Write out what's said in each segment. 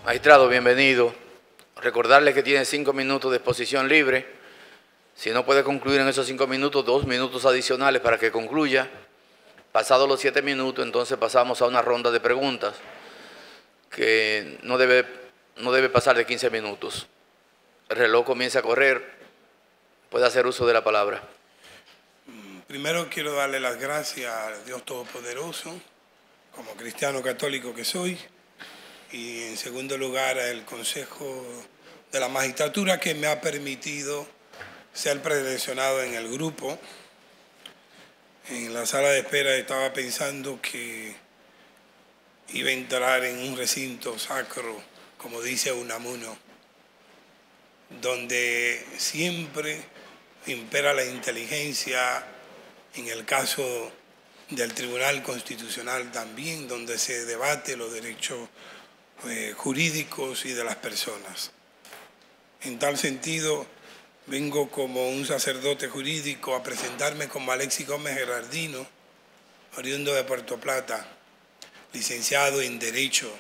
Magistrado, bienvenido. Recordarle que tiene 5 minutos de exposición libre. Si no puede concluir en esos 5 minutos, 2 minutos adicionales para que concluya. Pasados los 7 minutos, entonces pasamos a una ronda de preguntas que no debe pasar de 15 minutos. El reloj comienza a correr. Puede hacer uso de la palabra. Primero quiero darle las gracias a Dios Todopoderoso, como cristiano católico que soy, y en segundo lugar al Consejo de la Magistratura que me ha permitido ser preseleccionado en el grupo. En la sala de espera estaba pensando que iba a entrar en un recinto sacro, como dice Unamuno, donde siempre impera la inteligencia, en el caso del Tribunal Constitucional también, donde se debate los derechos jurídicos y de las personas. En tal sentido, vengo como un sacerdote jurídico a presentarme como Alexis Gómez Gerardino, oriundo de Puerto Plata, licenciado en Derecho,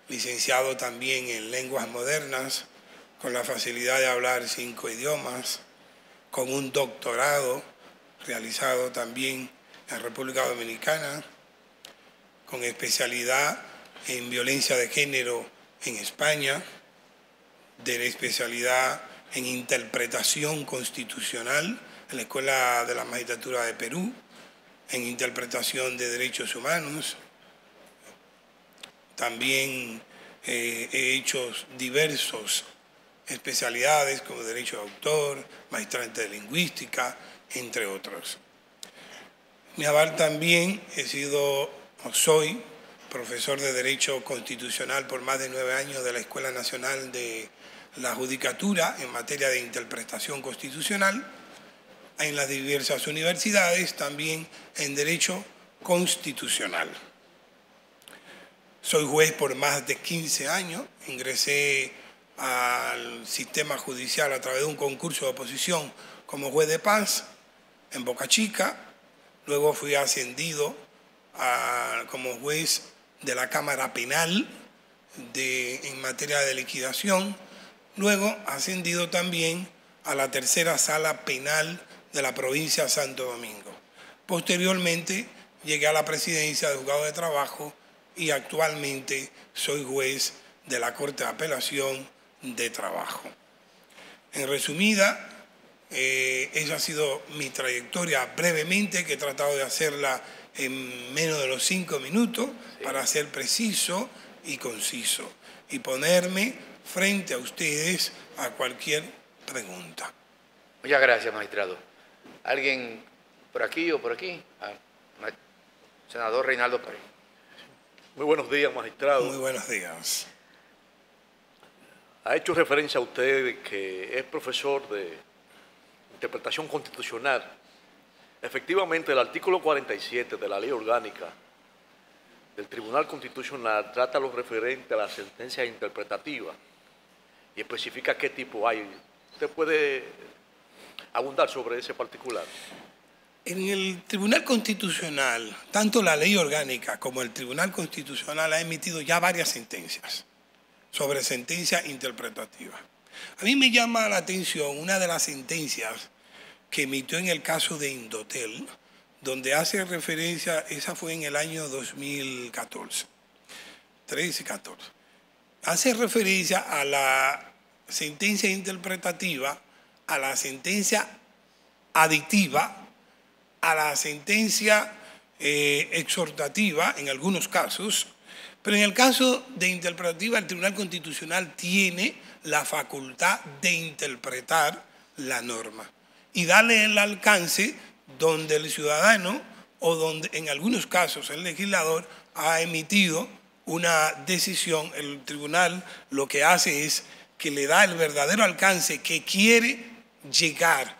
licenciado también en Lenguas Modernas, con la facilidad de hablar 5 idiomas, con un doctorado realizado también en República Dominicana, con especialidad en violencia de género en España, de especialidad en interpretación constitucional en la Escuela de la Magistratura de Perú, en interpretación de derechos humanos. También he hecho diversas especialidades como derecho de autor, magistrante de lingüística, entre otros. Mi aval también soy profesor de Derecho Constitucional por más de 9 años de la Escuela Nacional de la Judicatura en materia de interpretación constitucional, en las diversas universidades, también en Derecho Constitucional. Soy juez por más de 15 años, ingresé al sistema judicial a través de un concurso de oposición como juez de paz en Boca Chica, luego fui ascendido como juez de la Cámara Penal en materia de liquidación, luego ascendido también a la tercera sala penal de la provincia de Santo Domingo. Posteriormente llegué a la presidencia de juzgado de trabajo y actualmente soy juez de la Corte de Apelación de Trabajo. En resumida, esa ha sido mi trayectoria brevemente, que he tratado de hacerla en menos de los 5 minutos, para ser preciso y conciso y ponerme frente a ustedes a cualquier pregunta. Muchas gracias, magistrado. ¿Alguien por aquí o por aquí? Senador Reinaldo Pérez. Muy buenos días, magistrado. Muy buenos días. Ha hecho referencia a usted que es profesor de interpretación constitucional. Efectivamente, el artículo 47 de la Ley Orgánica del Tribunal Constitucional trata lo referente a la sentencia interpretativa y especifica qué tipo hay. ¿Usted puede abundar sobre ese particular? En el Tribunal Constitucional, tanto la Ley Orgánica como el Tribunal Constitucional ha emitido ya varias sentencias sobre sentencia interpretativa. A mí me llama la atención una de las sentencias que emitió en el caso de Indotel, donde hace referencia, esa fue en el año 2014, 13-14, hace referencia a la sentencia interpretativa, a la sentencia aditiva, a la sentencia exhortativa en algunos casos, pero en el caso de interpretativa el Tribunal Constitucional tiene la facultad de interpretar la norma y darle el alcance donde el ciudadano o donde en algunos casos el legislador ha emitido una decisión. El tribunal lo que hace es que le da el verdadero alcance que quiere llegar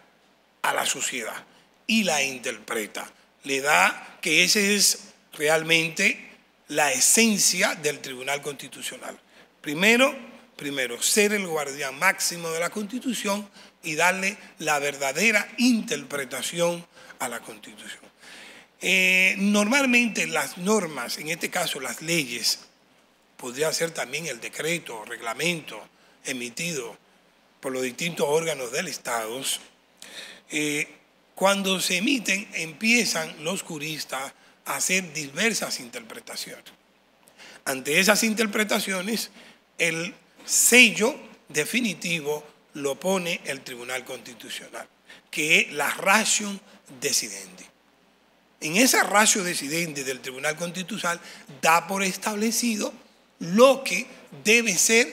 a la sociedad y la interpreta. Le da que ese es realmente la esencia del Tribunal Constitucional. Primero, ser el guardián máximo de la Constitución y darle la verdadera interpretación a la Constitución. Normalmente las normas, en este caso las leyes, podría ser también el decreto o reglamento emitido por los distintos órganos del Estado. Cuando se emiten, empiezan los juristas a hacer diversas interpretaciones. Ante esas interpretaciones, el sello definitivo lo pone el Tribunal Constitucional, que es la ratio decidendi. En esa ratio decidendi del Tribunal Constitucional da por establecido lo que debe ser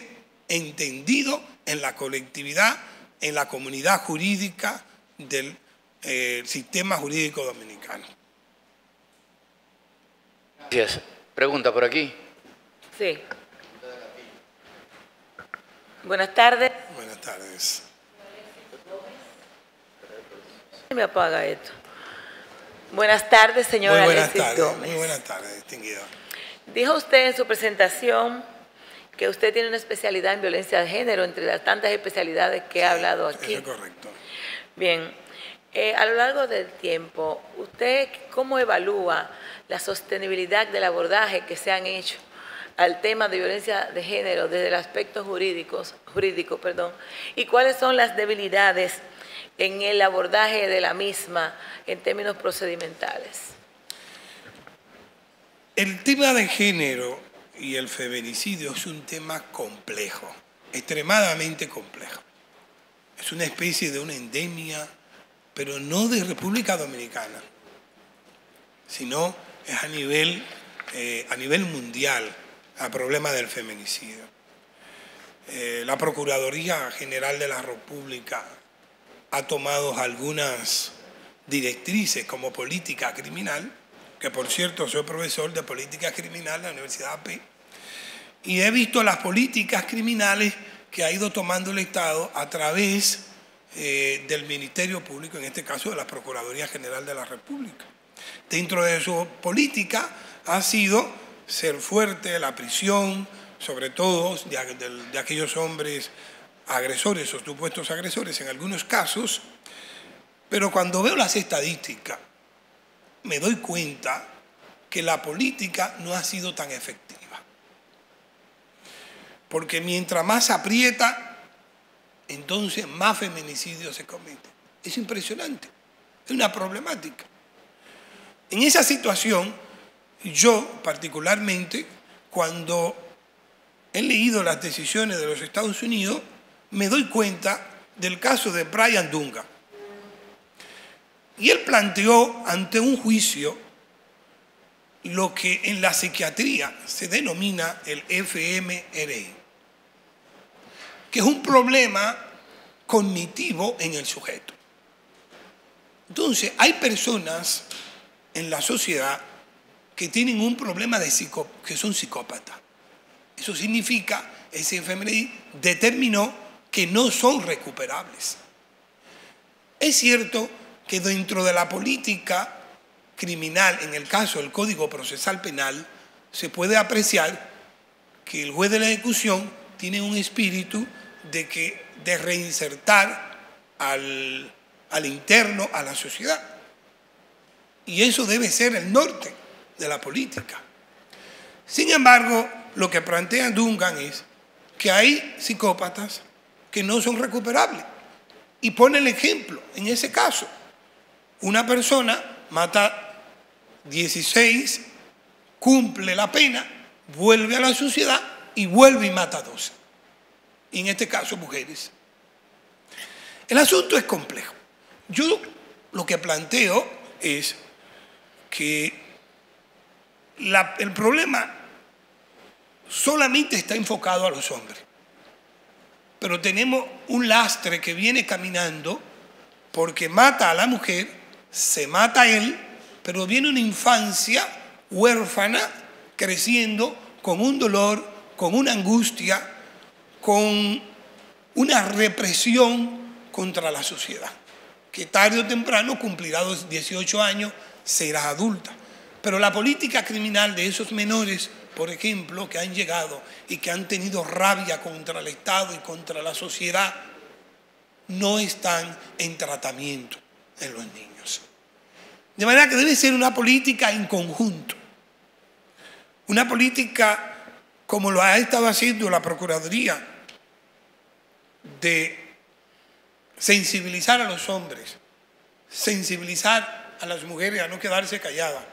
entendido en la colectividad, en la comunidad jurídica del sistema jurídico dominicano. Gracias. Pregunta por aquí. Sí. Buenas tardes. Buenas tardes. Me apaga esto. Buenas tardes, señora Alexis Gómez. Muy buenas tardes, distinguida. Dijo usted en su presentación que usted tiene una especialidad en violencia de género, entre las tantas especialidades que ha hablado aquí. Eso es correcto. Bien, a lo largo del tiempo, ¿usted cómo evalúa la sostenibilidad del abordaje que se han hecho al tema de violencia de género desde el aspecto jurídico, y cuáles son las debilidades en el abordaje de la misma en términos procedimentales? El tema de género y el feminicidio es un tema complejo, extremadamente complejo. Es una especie de una endemia, pero no de República Dominicana, sino es a nivel mundial el problema del feminicidio. La Procuraduría General de la República ha tomado algunas directrices como política criminal, que por cierto soy profesor de política criminal en la Universidad AP, y he visto las políticas criminales que ha ido tomando el Estado a través del Ministerio Público, en este caso de la Procuraduría General de la República. Dentro de su política ha sido ser fuerte, la prisión, sobre todo de aquellos hombres agresores o supuestos agresores en algunos casos, pero cuando veo las estadísticas me doy cuenta que la política no ha sido tan efectiva. Porque mientras más aprieta, entonces más feminicidios se cometen. Es impresionante, es una problemática. En esa situación, yo particularmente, cuando he leído las decisiones de los Estados Unidos, me doy cuenta del caso de Brian Dunga. Y él planteó ante un juicio lo que en la psiquiatría se denomina el fMRI, que es un problema cognitivo en el sujeto. Entonces, hay personas en la sociedad que tienen un problema que son psicópatas. Eso significa, ese fMRI determinó que no son recuperables. Es cierto que dentro de la política criminal, en el caso del Código Procesal Penal, se puede apreciar que el juez de la ejecución tiene un espíritu de reinsertar al interno a la sociedad. Y eso debe ser el norte de la política. Sin embargo, lo que plantea Dungan es que hay psicópatas que no son recuperables. Y pone el ejemplo, en ese caso, una persona mata 16, cumple la pena, vuelve a la sociedad y vuelve y mata 12. Y en este caso, mujeres. El asunto es complejo. Yo lo que planteo es que el problema solamente está enfocado a los hombres. Pero tenemos un lastre que viene caminando porque mata a la mujer, se mata a él, pero viene una infancia huérfana creciendo con un dolor, con una angustia, con una represión contra la sociedad, que tarde o temprano cumplirá los 18 años, será adulta. Pero la política criminal de esos menores, por ejemplo, que han llegado y que han tenido rabia contra el Estado y contra la sociedad, no están en tratamiento en los niños. De manera que debe ser una política en conjunto, una política como lo ha estado haciendo la Procuraduría, de sensibilizar a los hombres, sensibilizar a las mujeres a no quedarse calladas,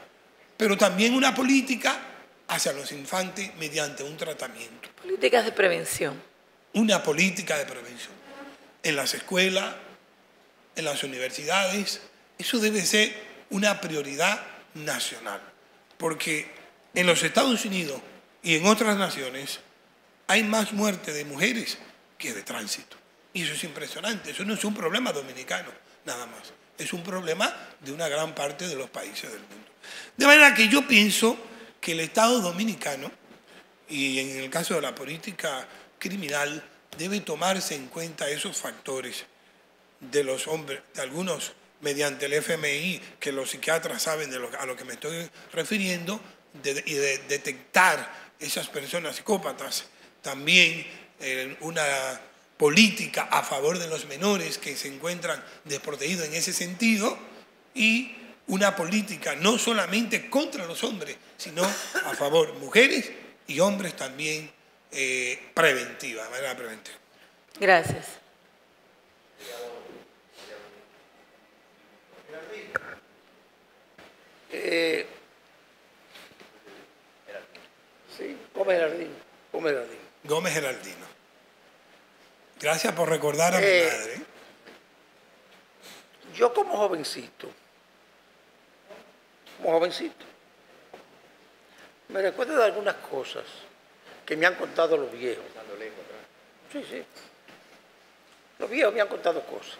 pero también una política hacia los infantes mediante un tratamiento. Políticas de prevención. Una política de prevención. En las escuelas, en las universidades, eso debe ser una prioridad nacional, porque en los Estados Unidos y en otras naciones hay más muerte de mujeres que de tránsito. Y eso es impresionante. Eso no es un problema dominicano, nada más. Es un problema de una gran parte de los países del mundo. De manera que yo pienso que el Estado dominicano, y en el caso de la política criminal, debe tomarse en cuenta esos factores de los hombres, de algunos mediante el FMI, que los psiquiatras saben a lo que me estoy refiriendo, y de detectar esas personas psicópatas. También una política a favor de los menores que se encuentran desprotegidos en ese sentido, y una política no solamente contra los hombres, sino a favor de mujeres y hombres también, preventiva, de manera preventiva. Gracias. Sí, Gómez Geraldino. Gómez Geraldino. Gracias por recordar a mi madre. Yo como jovencito, me recuerdo de algunas cosas que me han contado los viejos. Sí. Los viejos me han contado cosas.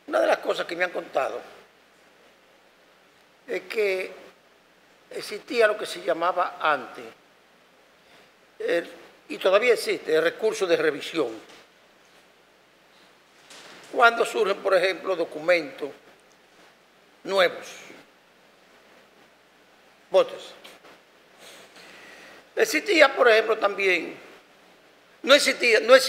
Una de las cosas que me han contado es que existía lo que se llamaba antes, y todavía existe, el recurso de revisión. Cuando surgen, por ejemplo, documentos nuevos, votos. Existía, por ejemplo, también, no existían los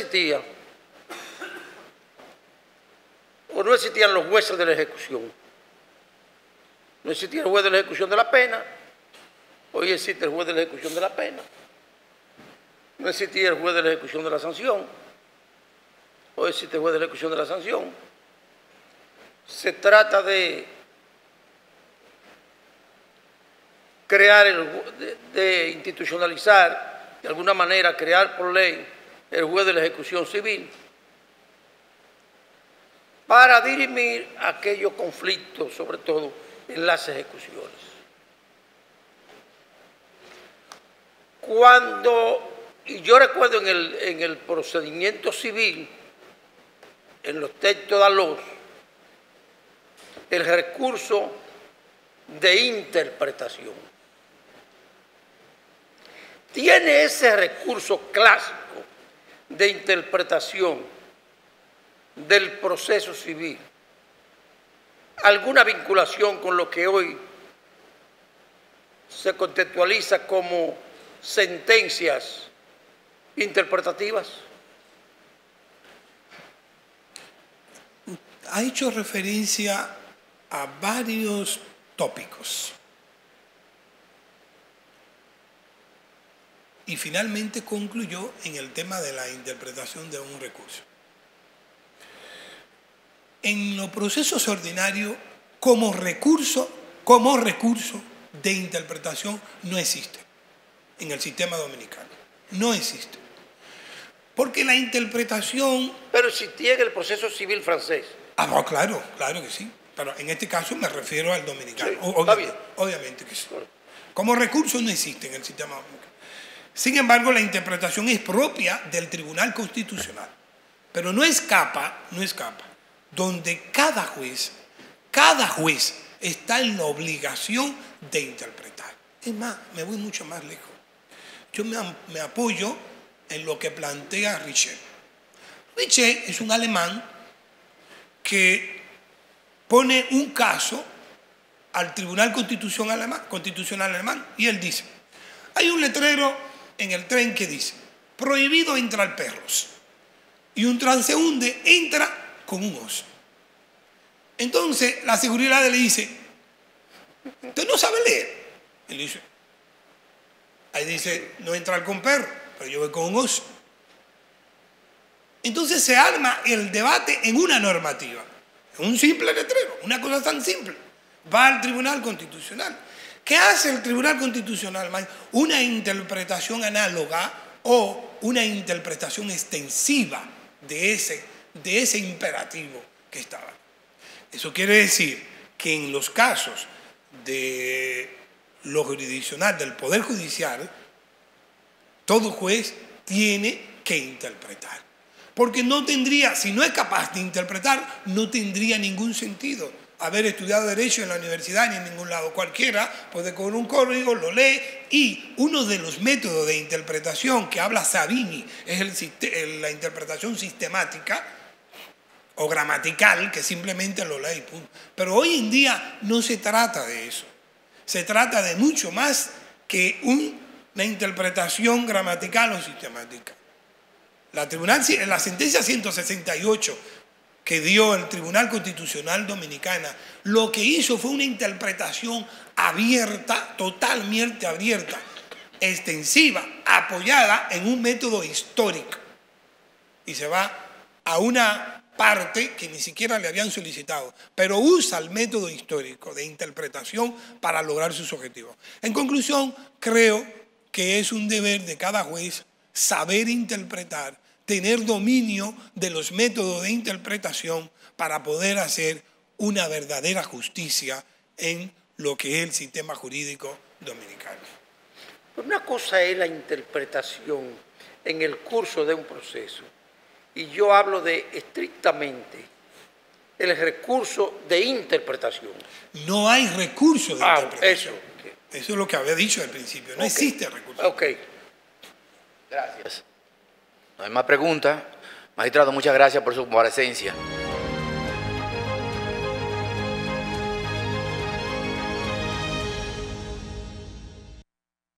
jueces de la ejecución. No existía el juez de la ejecución de la pena. Hoy existe el juez de la ejecución de la pena. No existía el juez de la ejecución de la sanción. Hoy existe el juez de la ejecución de la sanción. Se trata de crear, de institucionalizar, de alguna manera crear por ley el juez de la ejecución civil para dirimir aquellos conflictos, sobre todo en las ejecuciones. Y yo recuerdo en el procedimiento civil, en los textos de los, el recurso de interpretación. Tiene ese recurso clásico de interpretación del proceso civil alguna vinculación con lo que hoy se contextualiza como sentencias interpretativas? Ha hecho referencia a varios tópicos y finalmente concluyó en el tema de la interpretación de un recurso. En los procesos ordinarios, como recurso de interpretación no existe en el sistema dominicano. No existe. Porque la interpretación... Pero existía en el proceso civil francés. Ah, no, claro que sí. Pero en este caso me refiero al dominicano. Sí, está bien. Obviamente que sí. Como recurso no existe en el sistema dominicano. Sin embargo, la interpretación es propia del Tribunal Constitucional. Pero no escapa, donde cada juez está en la obligación de interpretar. Es más, me voy mucho más lejos. Yo me apoyo en lo que plantea Richet. Richet es un alemán que pone un caso al Tribunal Constitucional Alemán y él dice, hay un letrero en el tren que dice, prohibido entrar perros, y un transeúnte entra con un oso. Entonces la seguridad le dice, ¿usted no sabe leer? Él dice, Ahí dice, no entrar con perro, pero yo voy con un oso. Entonces se arma el debate en una normativa, en un simple letrero, una cosa tan simple. Va al Tribunal Constitucional. ¿Qué hace el Tribunal Constitucional? Una interpretación análoga o una interpretación extensiva de ese imperativo que estaba. Eso quiere decir que en los casos de lo jurisdiccional, del Poder Judicial, todo juez tiene que interpretar. Porque no tendría, si no es capaz de interpretar, no tendría ningún sentido haber estudiado Derecho en la universidad ni en ningún lado. Cualquiera puede coger un código, lo lee, y uno de los métodos de interpretación que habla Savini es la interpretación sistemática o gramatical, que simplemente lo lee y punto. Pero hoy en día no se trata de eso. Se trata de mucho más que una interpretación gramatical o sistemática. La sentencia 168 que dio el Tribunal Constitucional Dominicana, lo que hizo fue una interpretación abierta, totalmente abierta, extensiva, apoyada en un método histórico. Y se va a una parte que ni siquiera le habían solicitado, pero usa el método histórico de interpretación para lograr sus objetivos. En conclusión, creo que es un deber de cada juez saber interpretar, tener dominio de los métodos de interpretación para poder hacer una verdadera justicia en lo que es el sistema jurídico dominicano. Una cosa es la interpretación en el curso de un proceso, y yo hablo de estrictamente el recurso de interpretación. No hay recurso de interpretación. Eso. Eso es lo que había dicho al principio. No existe recurso. Ok. Gracias. No hay más preguntas. Magistrado, muchas gracias por su comparecencia.